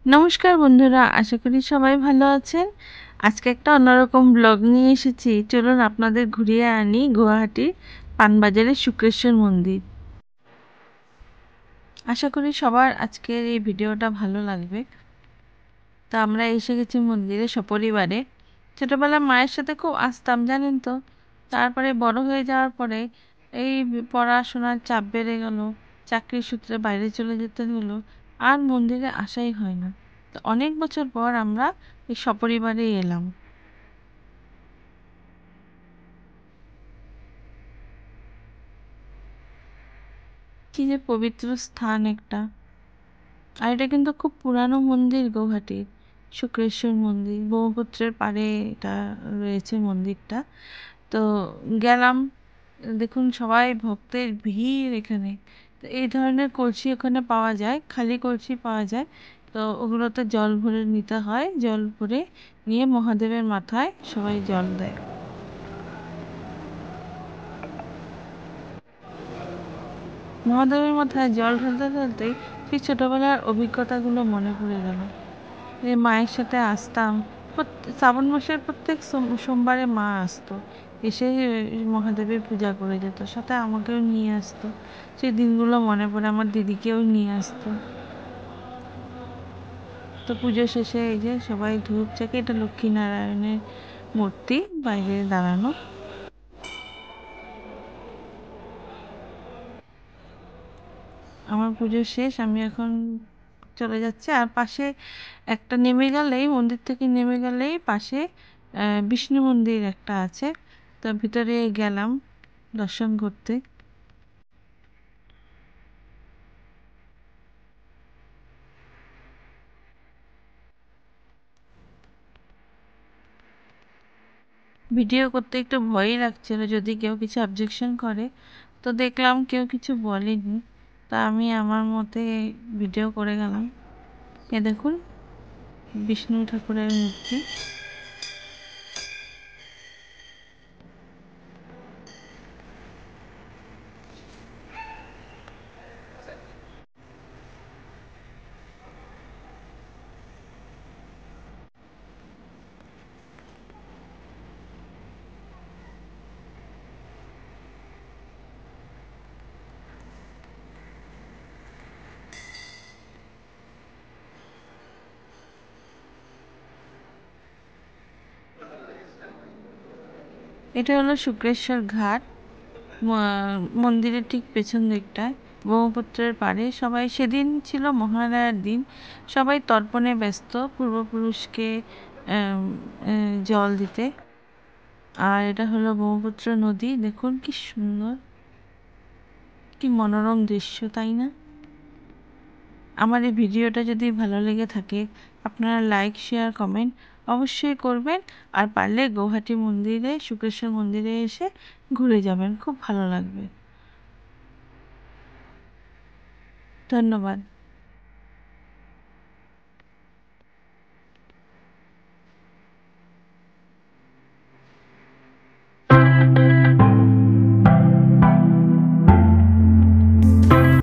নমস্কার বন্ধুরা, আশা করি সবাই ভালো আছেন। আজকে একটা অন্যরকম ব্লগ নিয়ে এসেছি। চলুন আপনাদের ঘুরিয়ে আনি গুয়াহাটির পানবাজারের শুক্রেশ্বর মন্দির। আশা করি সবার আজকের এই ভিডিওটা ভালো লাগবে। তো আমরা এসে গেছি মন্দিরে সপরিবারে। ছোটোবেলায় মায়ের সাথে খুব আসতাম, জানেন তো। তারপরে বড় হয়ে যাওয়ার পরে এই পড়াশোনার চাপ বেড়ে গেল, চাকরির সূত্রে বাইরে চলে যেতে হলো, আর মন্দিরে আসাই হয় না। তো অনেক বছর পর আমরা এই সপরিবারে এলাম। কি যে পবিত্র স্থান একটা। আর এটা কিন্তু খুব পুরানো মন্দির গৌহাটির শুক্রেশ্বর মন্দির, ব্রহ্মপুত্রের পাড়ে এটা রয়েছে মন্দিরটা। তো গেলাম, দেখুন সবাই ভক্তের ভিড় এখানে। তো এই ধরনের কলসি ওখানে পাওয়া যায়, খালি কলসি পাওয়া যায়। তো ওগুলোতে জল ভরে নিতে হয়, জল ভরে নিয়ে মহাদেবের মাথায় সবাই জল দেয়। মহাদেবের মাথায় জল ঢালতে ঢালতেই সেই ছোটোবেলার অভিজ্ঞতাগুলো মনে পড়ে গেল। যে মায়ের সাথে আসতাম, শ্রাবণ মাসের প্রত্যেক সোমবারে মা আসতো, এসে মহাদেবের পূজা করে যেত, সাথে আমাকেও নিয়ে আসতো। সেই দিনগুলো মনে পড়ে, আমার দিদিকেও নিয়ে আসতো। তো পুজো শেষে এই যে সবাই ধূপ চাকে, এটা লক্ষ্মীনারায়ণের মূর্তি বাইরে দাঁড়ানো। আমার পুজো শেষ, আমি এখন চলে যাচ্ছে। আর পাশে একটা নেমে গেলেই, মন্দির থেকে নেমে গেলেই পাশে বিষ্ণু মন্দির একটা আছে। তো ভিতরে গেলাম দর্শন করতে। ভিডিও করতে একটু ভয়ই লাগছিল যদি কেউ কিছু অবজেকশন করে। তো দেখলাম কেউ কিছু বলেনি, তা আমি আমার মতে ভিডিও করে গেলাম। এ দেখুন বিষ্ণু ঠাকুরের মূর্তি। এটা হলো শুক্রেশ্বর ঘাট, মন্দিরের ঠিক পেছন দিকটায়, ব্রহ্মপুত্রের পাড়ে। সবাই, সেদিন ছিল মহালয়ার দিন, সবাই তর্পণে ব্যস্ত পূর্বপুরুষকে জল দিতে। আর এটা হলো ব্রহ্মপুত্র নদী, দেখুন কি সুন্দর, কি মনোরম দৃশ্য, তাই না? আমার এই ভিডিওটা যদি ভালো লেগে থাকে, আপনারা লাইক, শেয়ার, কমেন্ট অবশ্যই করবেন। আর পারলে গৌহাটি মন্দিরে, শুক্রেশ্বর মন্দিরে এসে ঘুরে যাবেন, খুব ভালো লাগবে। ধন্যবাদ।